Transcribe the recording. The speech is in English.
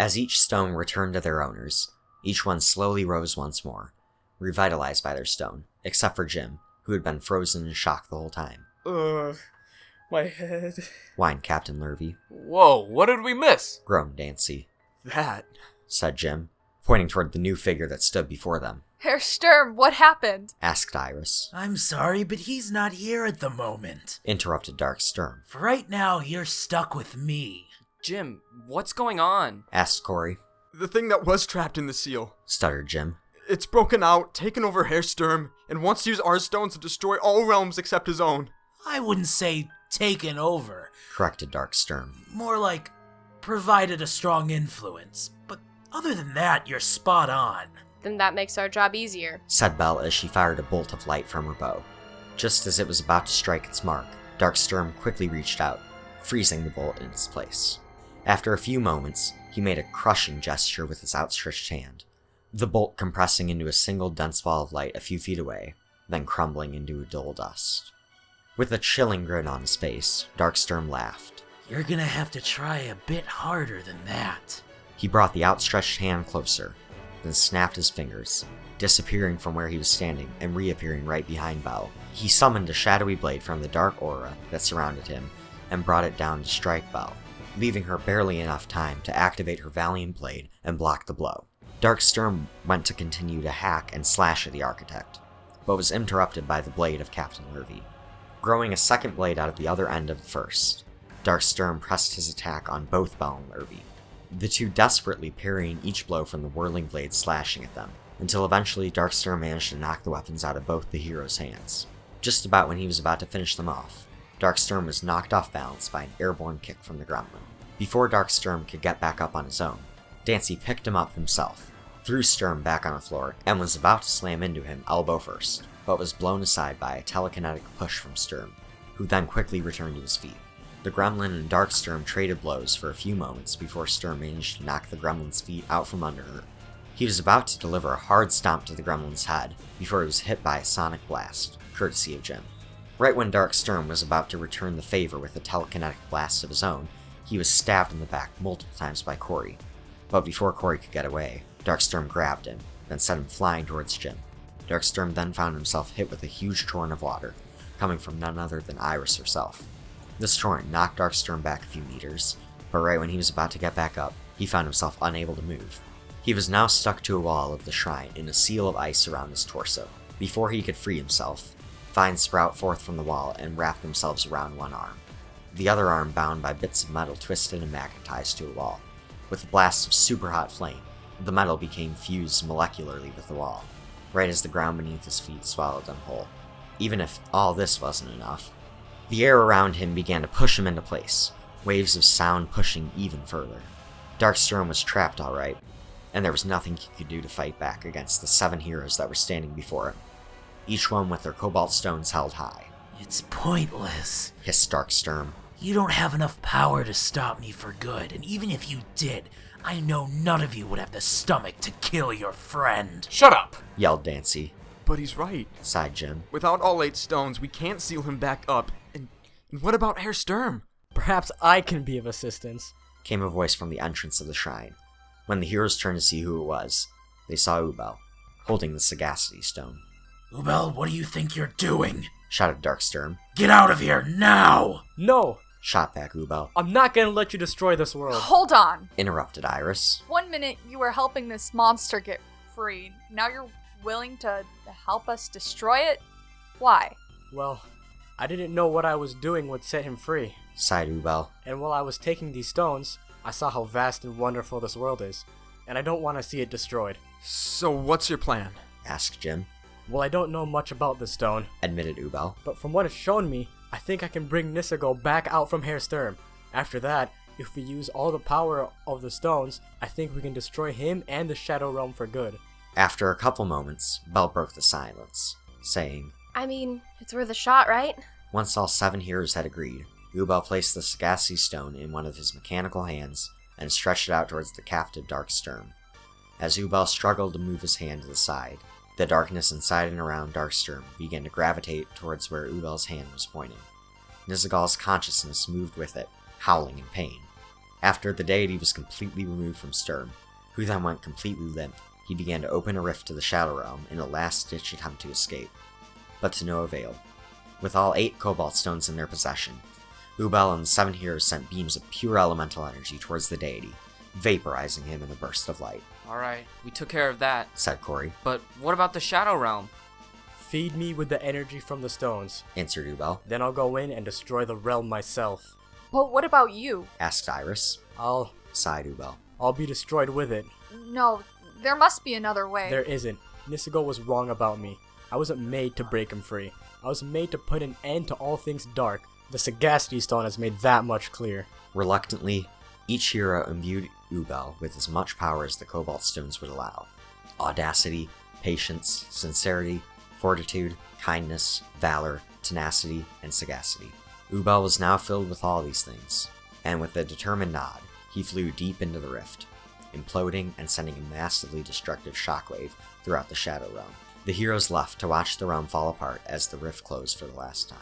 As each stone returned to their owners, each one slowly rose once more, revitalized by their stone, except for Jim, who had been frozen in shock the whole time. Ugh, my head. Whined Captain Lurvy. Whoa, what did we miss? Groaned Dancey. That, said Jim, pointing toward the new figure that stood before them. Herr Sturm, what happened? Asked Iris. I'm sorry, but he's not here at the moment. Interrupted Dark Sturm. For right now, you're stuck with me. Jim, what's going on? Asked Cory. the thing that was trapped in the seal. Stuttered Jim. It's broken out, taken over Herr Sturm, and wants to use our stones to destroy all realms except his own. I wouldn't say taken over. Corrected Dark Sturm. More like provided a strong influence. But other than that, you're spot on. Then that makes our job easier. Said Belle as she fired a bolt of light from her bow. Just as it was about to strike its mark, Dark Sturm quickly reached out, freezing the bolt in its place. After a few moments, he made a crushing gesture with his outstretched hand, the bolt compressing into a single dense ball of light a few feet away, then crumbling into a dull dust. With a chilling grin on his face, Dark Sturm laughed. You're gonna have to try a bit harder than that. He brought the outstretched hand closer, then snapped his fingers, disappearing from where he was standing and reappearing right behind Belle. He summoned a shadowy blade from the dark aura that surrounded him and brought it down to strike Belle, leaving her barely enough time to activate her valiant blade and block the blow. Dark Sturm went to continue to hack and slash at the architect, but was interrupted by the blade of Captain Lurvy. Growing a second blade out of the other end of the first, Dark Sturm pressed his attack on both Belle and Lurvy, the two desperately parrying each blow from the whirling blade slashing at them, until eventually Dark Sturm managed to knock the weapons out of both the heroes' hands. Just about when he was about to finish them off, Dark Sturm was knocked off balance by an airborne kick from the gremlin. Before Dark Sturm could get back up on his own, Dancey picked him up himself, threw Sturm back on the floor, and was about to slam into him elbow first, but was blown aside by a telekinetic push from Sturm, who then quickly returned to his feet. The gremlin and Dark Sturm traded blows for a few moments before Sturm managed to knock the gremlin's feet out from under her. He was about to deliver a hard stomp to the gremlin's head before he was hit by a sonic blast, courtesy of Jim. Right when Dark Sturm was about to return the favor with a telekinetic blast of his own, he was stabbed in the back multiple times by Cory. But before Cory could get away, Dark Sturm grabbed him, then sent him flying towards Jim. Dark Sturm then found himself hit with a huge torrent of water, coming from none other than Iris herself. This torrent knocked Dark Sturm back a few meters, but right when he was about to get back up, he found himself unable to move. He was now stuck to a wall of the shrine in a seal of ice around his torso. Before he could free himself, vines sprout forth from the wall and wrap themselves around one arm, the other arm bound by bits of metal twisted and magnetized to a wall. With a blast of super hot flame, the metal became fused molecularly with the wall, right as the ground beneath his feet swallowed them whole. Even if all this wasn't enough, the air around him began to push him into place, waves of sound pushing even further. Dark Sturm was trapped alright, and there was nothing he could do to fight back against the 7 heroes that were standing before him, each one with their cobalt stones held high. It's pointless, hissed Dark Sturm. You don't have enough power to stop me for good, and even if you did, I know none of you would have the stomach to kill your friend. Shut up! Yelled Dancey. But he's right. Sighed Jim. Without all 8 stones, we can't seal him back up. And what about Herr Sturm? Perhaps I can be of assistance, came a voice from the entrance of the shrine. When the heroes turned to see who it was, they saw Ubel, holding the Sagacity Stone. Ubel, what do you think you're doing? Shouted Dark Sturm. Get out of here, now! No! Shot back Ubel. I'm not gonna let you destroy this world. Hold on! Interrupted Iris. 1 minute you were helping this monster get free. Now you're willing to help us destroy it? Why? Well, I didn't know what I was doing would set him free. Sighed Ubel. And while I was taking these stones, I saw how vast and wonderful this world is, and I don't want to see it destroyed. So what's your plan? Asked Jim. Well, I don't know much about the stone, admitted Ubel. But from what it's shown me, I think I can bring Nissago back out from Herr Sturm. After that, if we use all the power of the stones, I think we can destroy him and the Shadow Realm for good. After a couple moments, Belle broke the silence, saying, I mean, it's worth a shot, right? Once all 7 heroes had agreed, Ubel placed the Sagacity Stone in one of his mechanical hands and stretched it out towards the captive Dark Sturm. As Ubel struggled to move his hand to the side, the darkness inside and around Dark Sturm began to gravitate towards where Ubel's hand was pointing. Nissagal's consciousness moved with it, howling in pain. After the deity was completely removed from Sturm, who then went completely limp, he began to open a rift to the Shadow Realm in a last-ditch attempt to escape, but to no avail. With all 8 Cobalt Stones in their possession, Ubel and the 7 heroes sent beams of pure elemental energy towards the deity, vaporizing him in a burst of light. Alright, we took care of that. Said Cory. But what about the Shadow Realm? Feed me with the energy from the stones. Answered Ubel. Then I'll go in and destroy the realm myself. But what about you? Asked Iris. Sighed Ubel. I'll be destroyed with it. No, there must be another way. There isn't. Nisigo was wrong about me. I wasn't made to break him free. I was made to put an end to all things dark. The Sagacity Stone has made that much clear. Reluctantly, each hero imbued Ubel with as much power as the Cobalt Stones would allow. Audacity, patience, sincerity, fortitude, kindness, valor, tenacity, and sagacity. Ubel was now filled with all these things, and with a determined nod, he flew deep into the rift, imploding and sending a massively destructive shockwave throughout the Shadow Realm. The heroes left to watch the realm fall apart as the rift closed for the last time.